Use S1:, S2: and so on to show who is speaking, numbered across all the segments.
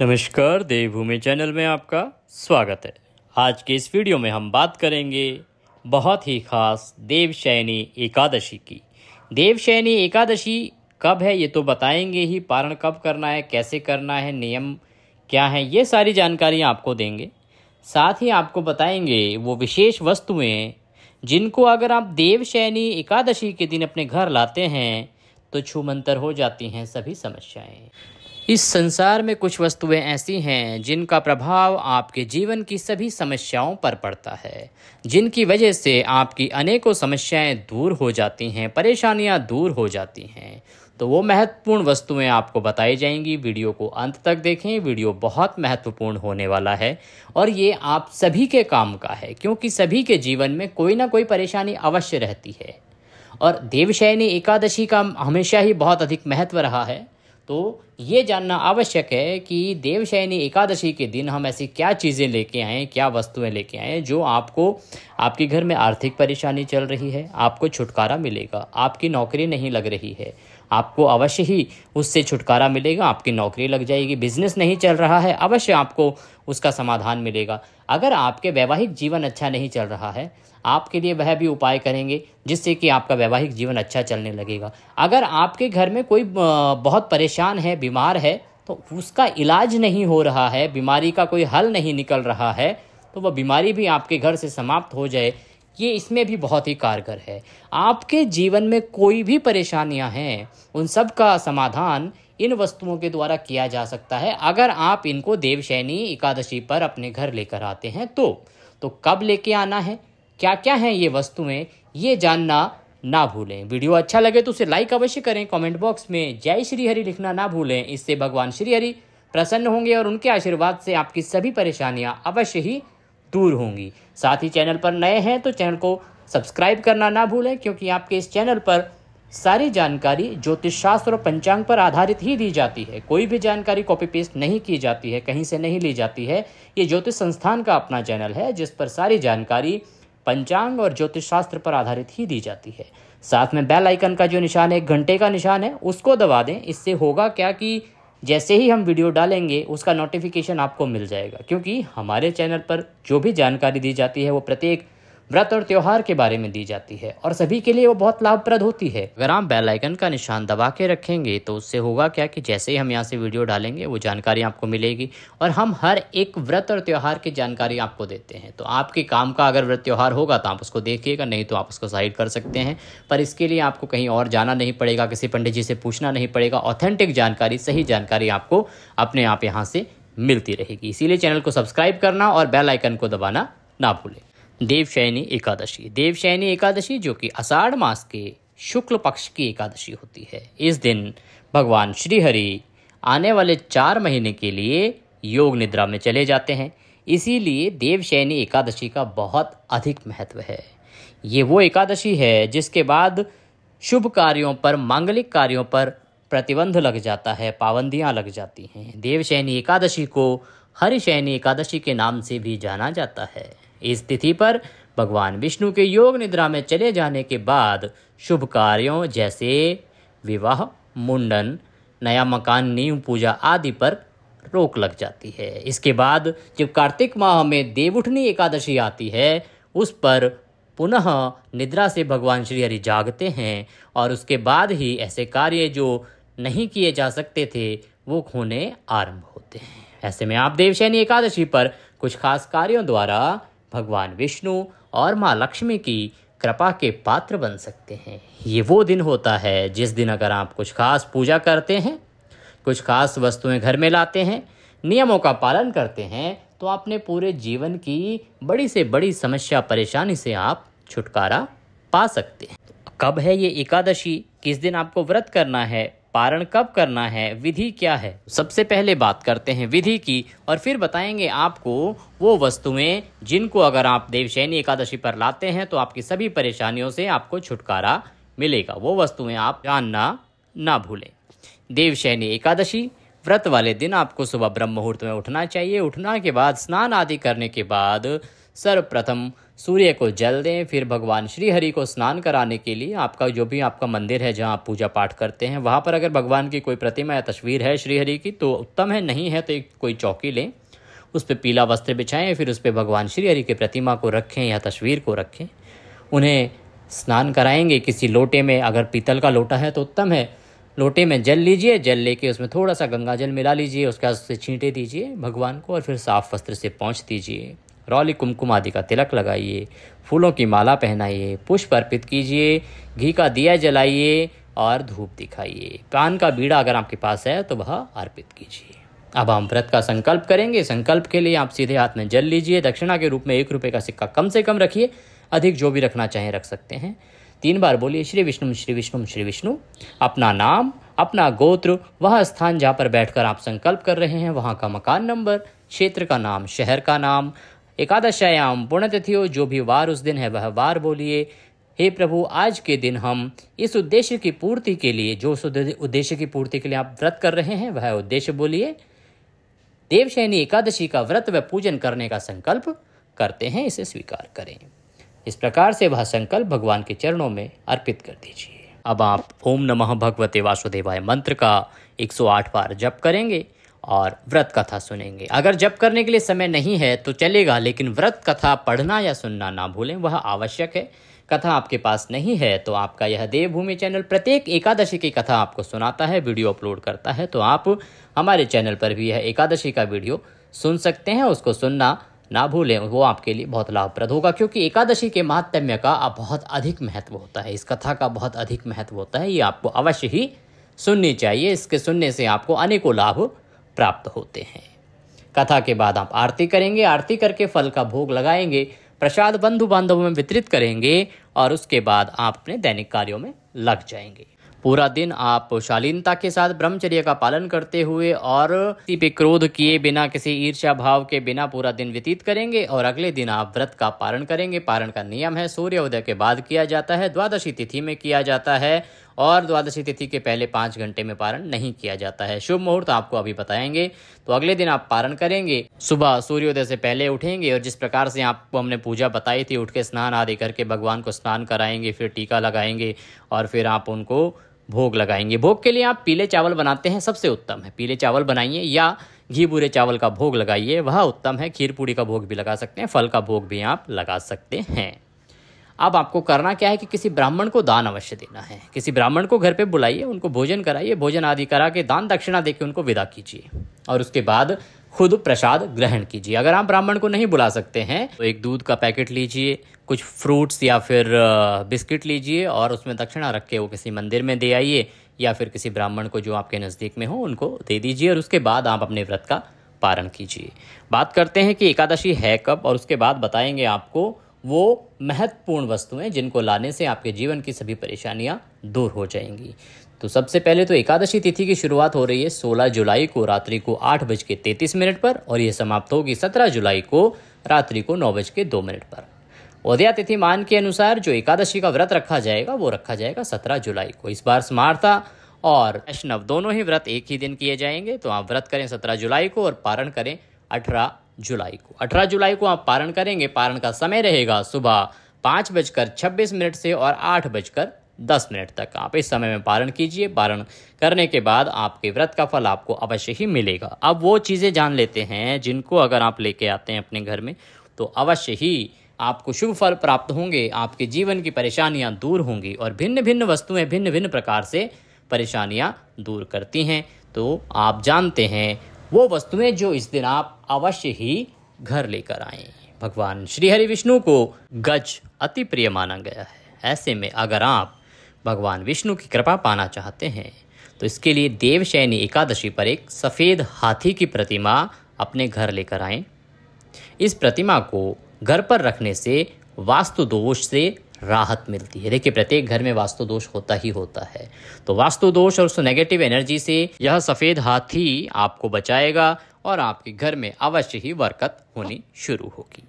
S1: नमस्कार, देवभूमि चैनल में आपका स्वागत है। आज के इस वीडियो में हम बात करेंगे बहुत ही खास देवशयनी एकादशी की। देवशयनी एकादशी कब है ये तो बताएंगे ही, पारण कब करना है, कैसे करना है, नियम क्या है, ये सारी जानकारी आपको देंगे। साथ ही आपको बताएंगे वो विशेष वस्तुएं जिनको अगर आप देवशयनी एकादशी के दिन अपने घर लाते हैं तो छूमंतर हो जाती हैं सभी समस्याएं। इस संसार में कुछ वस्तुएं ऐसी हैं जिनका प्रभाव आपके जीवन की सभी समस्याओं पर पड़ता है, जिनकी वजह से आपकी अनेकों समस्याएं दूर हो जाती हैं, परेशानियां दूर हो जाती हैं। तो वो महत्वपूर्ण वस्तुएं आपको बताई जाएंगी। वीडियो को अंत तक देखें, वीडियो बहुत महत्वपूर्ण होने वाला है और ये आप सभी के काम का है, क्योंकि सभी के जीवन में कोई ना कोई परेशानी अवश्य रहती है। और देवशयनी एकादशी का हमेशा ही बहुत अधिक महत्व रहा है। तो ये जानना आवश्यक है कि देवशयनी एकादशी के दिन हम ऐसी क्या चीज़ें लेके आएँ, क्या वस्तुएं लेके आएँ जो आपको, आपके घर में आर्थिक परेशानी चल रही है, आपको छुटकारा मिलेगा। आपकी नौकरी नहीं लग रही है, आपको अवश्य ही उससे छुटकारा मिलेगा, आपकी नौकरी लग जाएगी। बिजनेस नहीं चल रहा है, अवश्य आपको उसका समाधान मिलेगा। अगर आपके वैवाहिक जीवन अच्छा नहीं चल रहा है, आपके लिए वह भी उपाय करेंगे जिससे कि आपका वैवाहिक जीवन अच्छा चलने लगेगा। अगर आपके घर में कोई बहुत परेशान है, बीमार है, तो उसका इलाज नहीं हो रहा है, बीमारी का कोई हल नहीं निकल रहा है, तो वह बीमारी भी आपके घर से समाप्त हो जाए, ये इसमें भी बहुत ही कारगर है। आपके जीवन में कोई भी परेशानियां हैं, उन सब का समाधान इन वस्तुओं के द्वारा किया जा सकता है अगर आप इनको देवशयनी एकादशी पर अपने घर लेकर आते हैं। तो कब लेके आना है, क्या क्या हैं ये वस्तुएं, ये जानना ना भूलें। वीडियो अच्छा लगे तो उसे लाइक अवश्य करें। कमेंट बॉक्स में जय श्री हरि लिखना ना भूलें। इससे भगवान श्री हरि प्रसन्न होंगे और उनके आशीर्वाद से आपकी सभी परेशानियां अवश्य ही दूर होंगी। साथ ही चैनल पर नए हैं तो चैनल को सब्सक्राइब करना ना भूलें, क्योंकि आपके इस चैनल पर सारी जानकारी ज्योतिष शास्त्र और पंचांग पर आधारित ही दी जाती है। कोई भी जानकारी कॉपी पेस्ट नहीं की जाती है, कहीं से नहीं ली जाती है। ये ज्योतिष संस्थान का अपना चैनल है जिस पर सारी जानकारी पंचांग और ज्योतिष शास्त्र पर आधारित ही दी जाती है। साथ में बेल आइकन का जो निशान है, घंटे का निशान है, उसको दबा दें। इससे होगा क्या कि जैसे ही हम वीडियो डालेंगे उसका नोटिफिकेशन आपको मिल जाएगा, क्योंकि हमारे चैनल पर जो भी जानकारी दी जाती है वो प्रत्येक व्रत और त्यौहार के बारे में दी जाती है और सभी के लिए वो बहुत लाभप्रद होती है। अगर आप बेल आइकन का निशान दबा के रखेंगे तो उससे होगा क्या कि जैसे ही हम यहाँ से वीडियो डालेंगे वो जानकारी आपको मिलेगी और हम हर एक व्रत और त्यौहार की जानकारी आपको देते हैं। तो आपके काम का अगर व्रत त्यौहार होगा तो आप उसको देखिएगा, नहीं तो आप उसको साइड कर सकते हैं। पर इसके लिए आपको कहीं और जाना नहीं पड़ेगा, किसी पंडित जी से पूछना नहीं पड़ेगा। ऑथेंटिक जानकारी, सही जानकारी आपको अपने आप यहाँ से मिलती रहेगी। इसीलिए चैनल को सब्सक्राइब करना और बेल आइकन को दबाना ना भूलें। देवशयनी एकादशी, देवशयनी एकादशी जो कि आषाढ़ मास के शुक्ल पक्ष की एकादशी होती है। इस दिन भगवान श्री हरि आने वाले 4 महीने के लिए योग निद्रा में चले जाते हैं। इसीलिए देवशयनी एकादशी का बहुत अधिक महत्व है। ये वो एकादशी है जिसके बाद शुभ कार्यों पर, मांगलिक कार्यों पर प्रतिबंध लग जाता है, पाबंदियां लग जाती हैं। देवशयनी एकादशी को हरिशयनी एकादशी के नाम से भी जाना जाता है। इस तिथि पर भगवान विष्णु के योग निद्रा में चले जाने के बाद शुभ कार्यों जैसे विवाह, मुंडन, नया मकान, नींव पूजा आदि पर रोक लग जाती है। इसके बाद जब कार्तिक माह में देवउठनी एकादशी आती है, उस पर पुनः निद्रा से भगवान श्री हरि जागते हैं और उसके बाद ही ऐसे कार्य जो नहीं किए जा सकते थे वो होने आरंभ होते हैं। ऐसे में आप देवशयनी एकादशी पर कुछ खास कार्यों द्वारा भगवान विष्णु और माँ लक्ष्मी की कृपा के पात्र बन सकते हैं। ये वो दिन होता है जिस दिन अगर आप कुछ खास पूजा करते हैं, कुछ खास वस्तुएं घर में लाते हैं, नियमों का पालन करते हैं, तो अपने पूरे जीवन की बड़ी से बड़ी समस्या, परेशानी से आप छुटकारा पा सकते हैं। कब है ये एकादशी, किस दिन आपको व्रत करना है, पारण कब करना है, विधि क्या है? सबसे पहले बात करते हैं विधि की और फिर बताएंगे आपको वो वस्तुएं जिनको अगर आप देवशयनी एकादशी पर लाते हैं तो आपकी सभी परेशानियों से आपको छुटकारा मिलेगा। वो वस्तुएं आप जानना ना भूलें। देवशयनी एकादशी व्रत वाले दिन आपको सुबह ब्रह्म मुहूर्त में उठना चाहिए। उठना के बाद स्नान आदि करने के बाद सर्वप्रथम सूर्य को जल दें। फिर भगवान श्री हरि को स्नान कराने के लिए आपका जो भी आपका मंदिर है जहाँ आप पूजा पाठ करते हैं, वहाँ पर अगर भगवान की कोई प्रतिमा या तस्वीर है श्री हरि की तो उत्तम है, नहीं है तो एक कोई चौकी लें, उस पर पीला वस्त्र बिछाएं, फिर उस पर भगवान श्री हरि की प्रतिमा को रखें या तस्वीर को रखें। उन्हें स्नान कराएंगे किसी लोटे में, अगर पीतल का लोटा है तो उत्तम है। लोटे में जल लीजिए, जल लेके उसमें थोड़ा सा गंगा जल मिला लीजिए, उसके बाद उससे छींटे दीजिए भगवान को और फिर साफ वस्त्र से पोंछ दीजिए। रौली कुमकुम आदि का तिलक लगाइए, फूलों की माला पहनाइए, पुष्प अर्पित कीजिए, घी का दिया जलाइए और धूप दिखाइए। पान का बीड़ा अगर आपके पास है तो वह अर्पित कीजिए। अब हम व्रत का संकल्प करेंगे। संकल्प के लिए आप सीधे हाथ में जल लीजिए, दक्षिणा के रूप में 1 रुपये का सिक्का कम से कम रखिए, अधिक जो भी रखना चाहें रख सकते हैं। 3 बार बोलिए श्री विष्णु श्री विष्णु श्री विष्णु। अपना नाम, अपना गोत्र, वह स्थान जहाँ पर बैठकर आप संकल्प कर रहे हैं वहाँ का मकान नंबर, क्षेत्र का नाम, शहर का नाम, एकादशायाम पुण्यतिथियों जो भी वार उस दिन है वह वार बोलिए। हे प्रभु, आज के दिन हम इस उद्देश्य की पूर्ति के लिए, जो उस उद्देश्य की पूर्ति के लिए आप व्रत कर रहे हैं वह उद्देश्य बोलिए। देवशयनी एकादशी का व्रत व पूजन करने का संकल्प करते हैं, इसे स्वीकार करें। इस प्रकार से वह संकल्प भगवान के चरणों में अर्पित कर दीजिए। अब आप ओम नमः भगवते वासुदेवाय मंत्र का 108 बार जप करेंगे और व्रत कथा सुनेंगे। अगर जप करने के लिए समय नहीं है तो चलेगा, लेकिन व्रत कथा पढ़ना या सुनना ना भूलें, वह आवश्यक है। कथा आपके पास नहीं है तो आपका यह देवभूमि चैनल प्रत्येक एकादशी की कथा आपको सुनाता है, वीडियो अपलोड करता है, तो आप हमारे चैनल पर भी यह एकादशी का वीडियो सुन सकते हैं। उसको सुनना ना भूलें, वो आपके लिए बहुत लाभप्रद होगा, क्योंकि एकादशी के महात्म्य का बहुत अधिक महत्व होता है, इस कथा का बहुत अधिक महत्व होता है। ये आपको अवश्य ही सुननी चाहिए, इसके सुनने से आपको अनेकों लाभ प्राप्त होते हैं। कथा के बाद आप आरती करेंगे, आरती करके फल का भोग लगाएंगे, प्रसाद बंधु बांधवों में वितरित करेंगे और उसके बाद आप अपने दैनिक कार्यों में लग जाएंगे। पूरा दिन आप शालीनता के साथ ब्रह्मचर्य का पालन करते हुए और किसी पे क्रोध किए बिना, किसी ईर्ष्या भाव के बिना पूरा दिन व्यतीत करेंगे और अगले दिन आप व्रत का पारण करेंगे। पारण का नियम है सूर्योदय के बाद किया जाता है, द्वादशी तिथि में किया जाता है और द्वादशी तिथि के पहले 5 घंटे में पारण नहीं किया जाता है। शुभ मुहूर्त आपको अभी बताएंगे। तो अगले दिन आप पारण करेंगे, सुबह सूर्योदय से पहले उठेंगे और जिस प्रकार से आपको हमने पूजा बताई थी, उठ के स्नान आदि करके भगवान को स्नान कराएंगे, फिर टीका लगाएंगे और फिर आप उनको भोग लगाएंगे। भोग के लिए आप पीले चावल बनाते हैं, सबसे उत्तम है पीले चावल बनाइए या घी बूरे चावल का भोग लगाइए, वह उत्तम है। खीर पूड़ी का भोग भी लगा सकते हैं, फल का भोग भी आप लगा सकते हैं। अब आपको करना क्या है कि किसी ब्राह्मण को दान अवश्य देना है। किसी ब्राह्मण को घर पे बुलाइए, उनको भोजन कराइए, भोजन आदि करा के दान दक्षिणा देके उनको विदा कीजिए और उसके बाद खुद प्रसाद ग्रहण कीजिए। अगर आप ब्राह्मण को नहीं बुला सकते हैं तो एक दूध का पैकेट लीजिए, कुछ फ्रूट्स या फिर बिस्किट लीजिए और उसमें दक्षिणा रख के वो किसी मंदिर में दे आइए या फिर किसी ब्राह्मण को जो आपके नज़दीक में हो उनको दे दीजिए और उसके बाद आप अपने व्रत का पारण कीजिए। बात करते हैं कि एकादशी है कब और उसके बाद बताएंगे आपको वो महत्वपूर्ण वस्तुएं जिनको लाने से आपके जीवन की सभी परेशानियां दूर हो जाएंगी। तो सबसे पहले तो एकादशी तिथि की शुरुआत हो रही है 16 जुलाई को रात्रि को 8:33 पर और ये समाप्त होगी 17 जुलाई को रात्रि को 9:02 पर। उदया तिथि मान के अनुसार जो एकादशी का व्रत रखा जाएगा वो रखा जाएगा 17 जुलाई को। इस बार स्मार्ता और वैष्णव दोनों ही व्रत एक ही दिन किए जाएंगे, तो आप व्रत करें 17 जुलाई को और पारण करें 18 जुलाई को। 18 जुलाई को आप पारण करेंगे। पारण का समय रहेगा सुबह 5:26 से और 8:10 तक। आप इस समय में पारण कीजिए। पारण करने के बाद आपके व्रत का फल आपको अवश्य ही मिलेगा। अब वो चीज़ें जान लेते हैं जिनको अगर आप लेके आते हैं अपने घर में तो अवश्य ही आपको शुभ फल प्राप्त होंगे, आपके जीवन की परेशानियां दूर होंगी और भिन्न भिन्न वस्तुएं भिन्न भिन्न प्रकार से परेशानियां दूर करती हैं। तो आप जानते हैं वो वस्तुएं जो इस दिन आप अवश्य ही घर लेकर आएं। भगवान श्री हरि विष्णु को गज अति प्रिय माना गया है। ऐसे में अगर आप भगवान विष्णु की कृपा पाना चाहते हैं तो इसके लिए देवशयनी एकादशी पर एक सफ़ेद हाथी की प्रतिमा अपने घर लेकर आएं। इस प्रतिमा को घर पर रखने से वास्तु दोष से राहत मिलती है। देखिए, प्रत्येक घर में वास्तु दोष होता ही होता है, तो वास्तु दोष और उस नेगेटिव एनर्जी से यह सफ़ेद हाथी आपको बचाएगा और आपके घर में अवश्य ही बरकत होनी शुरू होगी।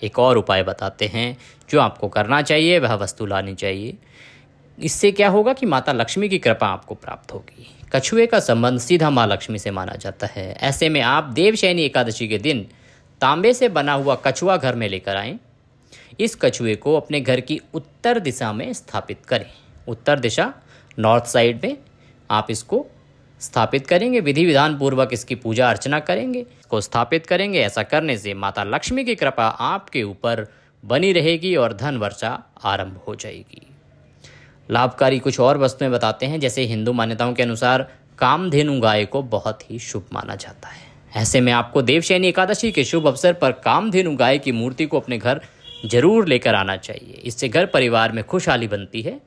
S1: एक और उपाय बताते हैं जो आपको करना चाहिए, वह वस्तु लानी चाहिए। इससे क्या होगा कि माता लक्ष्मी की कृपा आपको प्राप्त होगी। कछुए का संबंध सीधा माँ लक्ष्मी से माना जाता है। ऐसे में आप देवशयनी एकादशी के दिन तांबे से बना हुआ कछुआ घर में लेकर आएं। इस कछुए को अपने घर की उत्तर दिशा में स्थापित करें। उत्तर दिशा, नॉर्थ साइड में आप इसको स्थापित करेंगे। विधि विधान पूर्वक इसकी पूजा अर्चना करेंगे, इसको स्थापित करेंगे। ऐसा करने से माता लक्ष्मी की कृपा आपके ऊपर बनी रहेगी और धन वर्षा आरंभ हो जाएगी। लाभकारी कुछ और वस्तुएं बताते हैं। जैसे हिंदू मान्यताओं के अनुसार कामधेनु गाय को बहुत ही शुभ माना जाता है। ऐसे में आपको देवशयनी एकादशी के शुभ अवसर पर कामधेनु गाय की मूर्ति को अपने घर जरूर लेकर आना चाहिए। इससे घर परिवार में खुशहाली बनती है।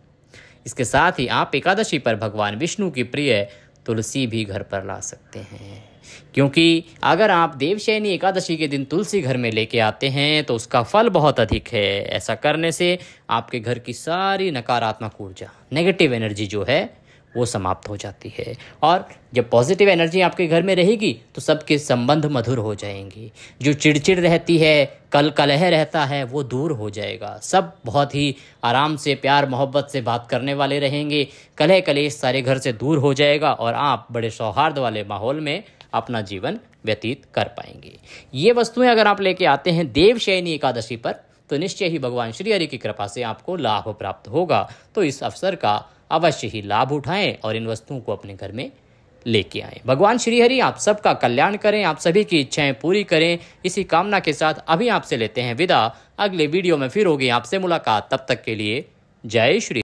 S1: इसके साथ ही आप एकादशी पर भगवान विष्णु की प्रिय तुलसी भी घर पर ला सकते हैं, क्योंकि अगर आप देवशयनी एकादशी के दिन तुलसी घर में लेके आते हैं तो उसका फल बहुत अधिक है। ऐसा करने से आपके घर की सारी नकारात्मक ऊर्जा, नेगेटिव एनर्जी जो है वो समाप्त हो जाती है, और जब पॉजिटिव एनर्जी आपके घर में रहेगी तो सबके संबंध मधुर हो जाएंगे। जो चिड़चिड़ रहती है, कलह रहता है, वो दूर हो जाएगा। सब बहुत ही आराम से, प्यार मोहब्बत से बात करने वाले रहेंगे। कलेश सारे घर से दूर हो जाएगा और आप बड़े सौहार्द वाले माहौल में अपना जीवन व्यतीत कर पाएंगे। ये वस्तुएं अगर आप लेके आते हैं देवशयनी एकादशी पर तो निश्चय ही भगवान श्री हरि की कृपा से आपको लाभ प्राप्त होगा। तो इस अवसर का अवश्य ही लाभ उठाएं और इन वस्तुओं को अपने घर में लेके आएं। भगवान श्री हरि आप सबका कल्याण करें, आप सभी की इच्छाएं पूरी करें। इसी कामना के साथ अभी आपसे लेते हैं विदा। अगले वीडियो में फिर होगी आपसे मुलाकात। तब तक के लिए जय श्री